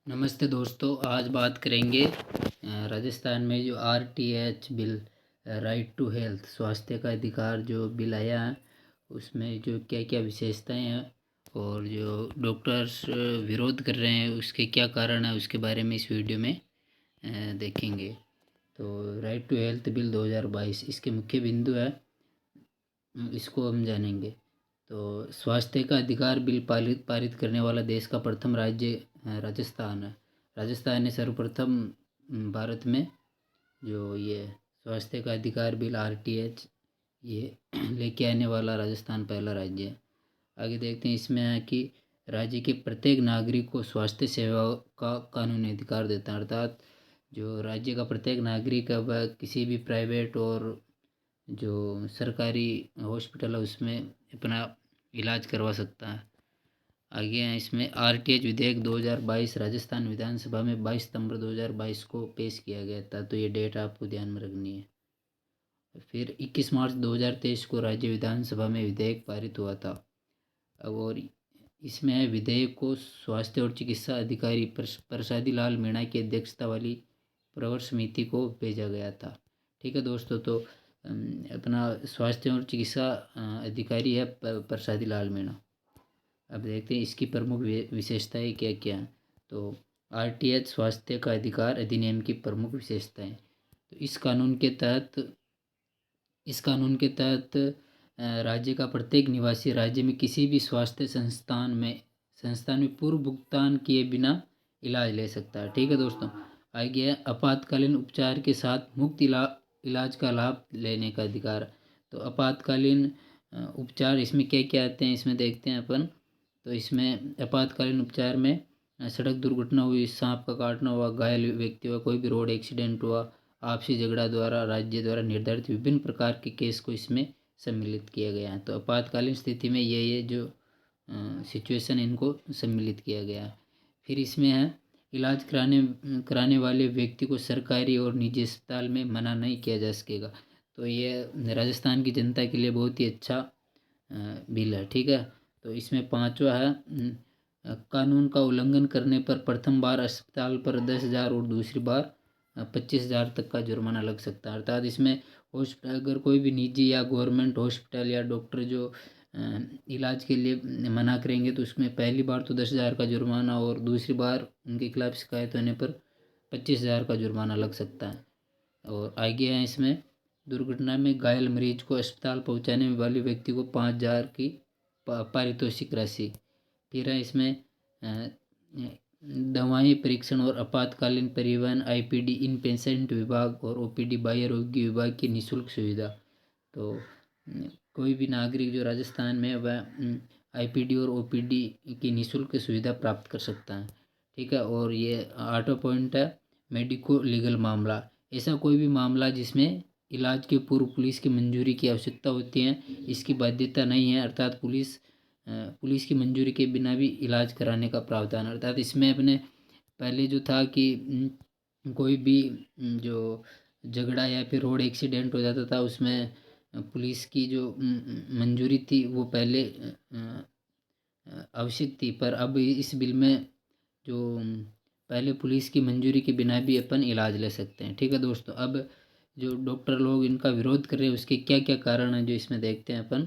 नमस्ते दोस्तों, आज बात करेंगे राजस्थान में जो RTH bill, right to health, स्वास्थ्य का अधिकार जो बिल आया है उसमें जो क्या क्या विशेषताएं हैं और जो डॉक्टर्स विरोध कर रहे हैं उसके क्या कारण है उसके बारे में इस वीडियो में देखेंगे। तो राइट टू हेल्थ बिल 2022 इसके मुख्य बिंदु है, इसको हम जानेंगे। तो स्वास्थ्य का अधिकार बिल पारित करने वाला देश का प्रथम राज्य राजस्थान है। राजस्थान ने सर्वप्रथम भारत में जो ये स्वास्थ्य का अधिकार बिल RTH ये लेके आने वाला राजस्थान पहला राज्य है। आगे देखते हैं, इसमें है कि राज्य के प्रत्येक नागरिक को स्वास्थ्य सेवा का कानूनी अधिकार देता है, अर्थात जो राज्य का प्रत्येक नागरिक है वह किसी भी प्राइवेट और जो सरकारी हॉस्पिटल है उसमें अपना इलाज करवा सकता है। आगे हैं, इसमें RTH विधेयक 2022 राजस्थान विधानसभा में 22 सितंबर 2022 को पेश किया गया था, तो ये डेट आपको ध्यान में रखनी है। फिर 21 मार्च 2023 को राज्य विधानसभा में विधेयक पारित हुआ था। अब और इसमें है, विधेयक को स्वास्थ्य और चिकित्सा अधिकारी प्रसादी लाल मीणा की अध्यक्षता वाली प्रवर समिति को भेजा गया था। ठीक है दोस्तों, तो अपना स्वास्थ्य और चिकित्सा अधिकारी है प्रसादी लाल मीणा। अब देखते हैं इसकी प्रमुख विशेषताएं क्या क्या हैं। तो RTH स्वास्थ्य का अधिकार अधिनियम की प्रमुख विशेषताएं। तो इस कानून के तहत राज्य का प्रत्येक निवासी राज्य में किसी भी स्वास्थ्य संस्थान में पूर्व भुगतान किए बिना इलाज ले सकता है। ठीक है दोस्तों, आगे है आपातकालीन उपचार के साथ मुफ्त इलाज का लाभ लेने का अधिकार। तो आपातकालीन उपचार इसमें क्या क्या आते हैं इसमें देखते हैं अपन। तो इसमें आपातकालीन उपचार में सड़क दुर्घटना हुई, सांप का काटना हुआ, घायल व्यक्ति हुआ, कोई भी रोड एक्सीडेंट हुआ, आपसी झगड़ा द्वारा राज्य द्वारा निर्धारित विभिन्न प्रकार के केस को इसमें सम्मिलित किया गया है। तो आपातकालीन स्थिति में ये जो सिचुएशन इनको सम्मिलित किया गया है। फिर इसमें है, इलाज कराने वाले व्यक्ति को सरकारी और निजी अस्पताल में मना नहीं किया जा सकेगा। तो ये राजस्थान की जनता के लिए बहुत ही अच्छा बिल है। ठीक है, तो इसमें पांचवा है, कानून का उल्लंघन करने पर प्रथम बार अस्पताल पर 10,000 और दूसरी बार 25,000 तक का जुर्माना लग सकता है। अर्थात इसमें हॉस्पिटल, अगर कोई भी निजी या गवर्नमेंट हॉस्पिटल या डॉक्टर जो इलाज के लिए मना करेंगे तो उसमें पहली बार तो 10,000 का जुर्माना और दूसरी बार उनके खिलाफ शिकायत होने पर 25,000 का जुर्माना लग सकता है। और आगे है, इसमें दुर्घटना में घायल मरीज को अस्पताल पहुंचाने वाले व्यक्ति को 5,000 की पारितोषिक राशि। फिर है इसमें दवाएं, परीक्षण और आपातकालीन परिवहन IPD इन पेशेंट विभाग और OPD बाह्य रोगी विभाग की निःशुल्क सुविधा। तो कोई भी नागरिक जो राजस्थान में वह IPD और OPD की निःशुल्क सुविधा प्राप्त कर सकता है। ठीक है, और ये 8वां पॉइंट है, मेडिको लीगल मामला। ऐसा कोई भी मामला जिसमें इलाज के पूर्व पुलिस की मंजूरी की आवश्यकता होती है, इसकी बाध्यता नहीं है, अर्थात पुलिस की मंजूरी के बिना भी इलाज कराने का प्रावधान। अर्थात इसमें अपने पहले जो था कि कोई भी जो झगड़ा या फिर रोड एक्सीडेंट हो जाता था उसमें पुलिस की जो मंजूरी थी वो पहले आवश्यक थी, पर अब इस बिल में जो पहले पुलिस की मंजूरी के बिना भी अपन इलाज ले सकते हैं। ठीक है दोस्तों, अब जो डॉक्टर लोग इनका विरोध कर रहे हैं उसके क्या क्या कारण हैं जो इसमें देखते हैं अपन।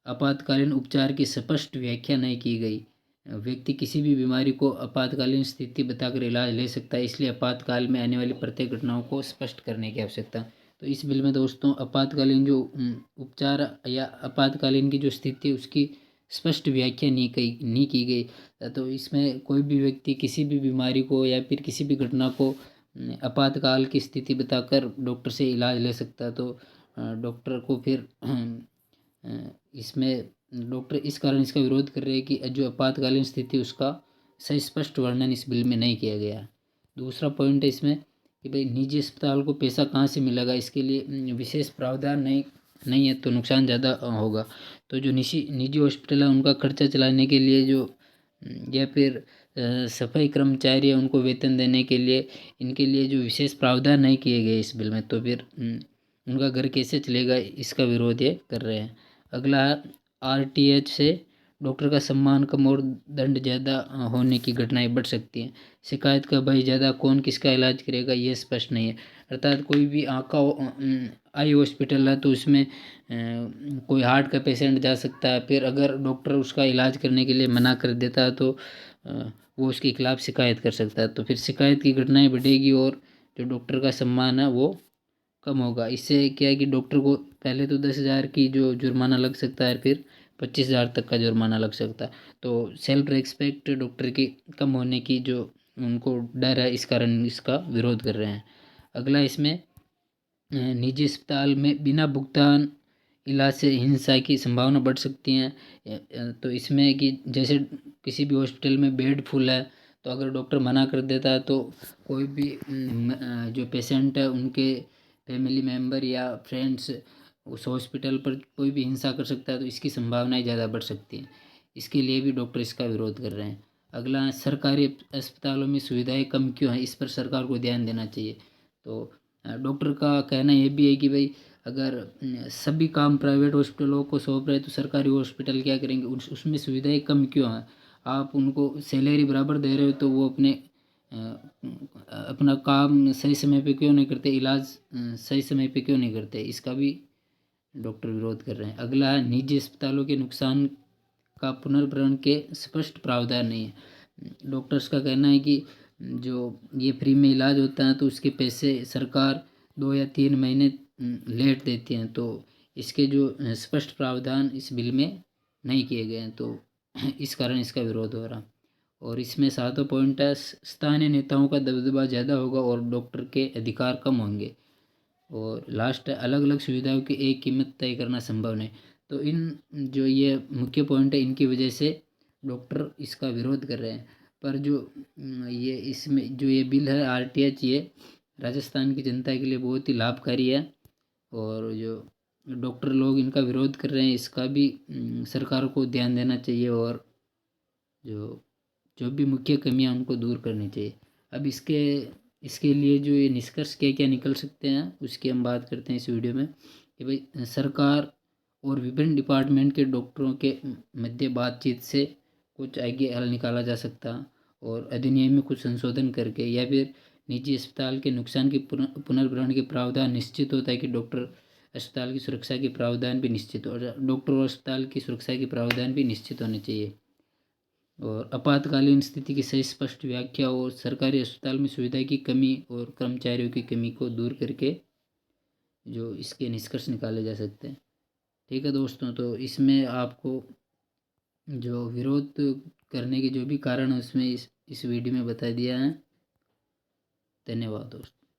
आपातकालीन उपचार की स्पष्ट व्याख्या नहीं की गई। व्यक्ति किसी भी बीमारी को आपातकालीन स्थिति बताकर इलाज ले सकता है, इसलिए आपातकाल में आने वाली प्रत्येक घटनाओं को स्पष्ट करने की आवश्यकता। तो इस बिल में दोस्तों आपातकालीन जो उपचार या आपातकालीन की जो स्थिति है उसकी स्पष्ट व्याख्या नहीं की गई। तो इसमें कोई भी व्यक्ति किसी भी बीमारी को या फिर किसी भी घटना को आपातकाल की स्थिति बताकर डॉक्टर से इलाज ले सकता है। तो डॉक्टर को फिर इसमें डॉक्टर इस कारण इसका विरोध कर रहे हैं कि जो आपातकालीन स्थिति उसका सही स्पष्ट वर्णन इस बिल में नहीं किया गया है। दूसरा पॉइंट है इसमें कि भाई निजी अस्पताल को पैसा कहाँ से मिलेगा, इसके लिए विशेष प्रावधान नहीं है तो नुकसान ज़्यादा होगा। तो जो निजी हॉस्पिटल है उनका खर्चा चलाने के लिए जो या फिर सफाई कर्मचारी है उनको वेतन देने के लिए इनके लिए जो विशेष प्रावधान नहीं किए गए इस बिल में, तो फिर उनका घर कैसे चलेगा, इसका विरोध ये कर रहे हैं। अगला RTH से डॉक्टर का सम्मान कम और दंड ज़्यादा होने की घटनाएं बढ़ सकती हैं। शिकायत का भय ज़्यादा, कौन किसका इलाज करेगा ये स्पष्ट नहीं है। अर्थात कोई भी आई हॉस्पिटल है तो उसमें कोई हार्ट का पेशेंट जा सकता है, फिर अगर डॉक्टर उसका इलाज करने के लिए मना कर देता है तो वो उसके खिलाफ शिकायत कर सकता है। तो फिर शिकायत की घटनाएं बढ़ेगी और जो डॉक्टर का सम्मान है वो कम होगा। इससे क्या है कि डॉक्टर को पहले तो 10,000 की जो जुर्माना लग सकता है, फिर 25,000 तक का जुर्माना लग सकता है। तो सेल्फ रिस्पेक्ट डॉक्टर की कम होने की जो उनको डर है, इस कारण इसका विरोध कर रहे हैं। अगला इसमें निजी अस्पताल में बिना भुगतान इलाज से हिंसा की संभावना बढ़ सकती हैं। तो इसमें कि जैसे किसी भी हॉस्पिटल में बेड फुल है तो अगर डॉक्टर मना कर देता है तो कोई भी जो पेशेंट है उनके फैमिली मेम्बर या फ्रेंड्स उस हॉस्पिटल पर कोई भी हिंसा कर सकता है, तो इसकी संभावनाएं ज़्यादा बढ़ सकती हैं। इसके लिए भी डॉक्टर इसका विरोध कर रहे हैं। अगला, सरकारी अस्पतालों में सुविधाएं कम क्यों हैं, इस पर सरकार को ध्यान देना चाहिए। तो डॉक्टर का कहना ये भी है कि भाई अगर सभी काम प्राइवेट हॉस्पिटलों को सौंप रहे तो सरकारी हॉस्पिटल क्या करेंगे, उसमें सुविधाएं कम क्यों हैं। आप उनको सैलरी बराबर दे रहे हो तो वो अपना काम सही समय पे क्यों नहीं करते, इलाज सही समय पे क्यों नहीं करते, इसका भी डॉक्टर विरोध कर रहे हैं। अगला है, निजी अस्पतालों के नुकसान का पुनर्भरण के स्पष्ट प्रावधान नहीं है। डॉक्टर्स का कहना है कि जो ये फ्री में इलाज होता है तो उसके पैसे सरकार 2 या 3 महीने लेट देती हैं, तो इसके जो स्पष्ट प्रावधान इस बिल में नहीं किए गए हैं, तो इस कारण इसका विरोध हो रहा। और इसमें सातों पॉइंट है, स्थानीय नेताओं का दबदबा ज़्यादा होगा और डॉक्टर के अधिकार कम होंगे। और लास्ट है, अलग अलग सुविधाओं की एक कीमत तय करना संभव नहीं। तो इन जो ये मुख्य पॉइंट है इनकी वजह से डॉक्टर इसका विरोध कर रहे हैं। पर जो ये इसमें जो ये बिल है आरटीएच, ये राजस्थान की जनता के लिए बहुत ही लाभकारी है। और जो डॉक्टर लोग इनका विरोध कर रहे हैं इसका भी सरकार को ध्यान देना चाहिए और जो जो भी मुख्य कमियां उनको दूर करनी चाहिए। अब इसके इसके लिए जो ये निष्कर्ष क्या क्या निकल सकते हैं उसकी हम बात करते हैं इस वीडियो में, कि भाई सरकार और विभिन्न डिपार्टमेंट के डॉक्टरों के मध्य बातचीत से कुछ आगे हल निकाला जा सकता, और अधिनियम में कुछ संशोधन करके, या फिर निजी अस्पताल के नुकसान की पुनर्भरण के प्रावधान निश्चित होता है कि डॉक्टर अस्पताल की सुरक्षा के प्रावधान भी निश्चित हो, डॉक्टर और अस्पताल की सुरक्षा के प्रावधान भी निश्चित होने चाहिए। और आपातकालीन स्थिति की सही स्पष्ट व्याख्या और सरकारी अस्पताल में सुविधा की कमी और कर्मचारियों की कमी को दूर करके जो इसके निष्कर्ष निकाले जा सकते हैं। ठीक है दोस्तों, तो इसमें आपको जो विरोध करने के जो भी कारण है उसमें इस वीडियो में बता दिया है। धन्यवाद दोस्तों।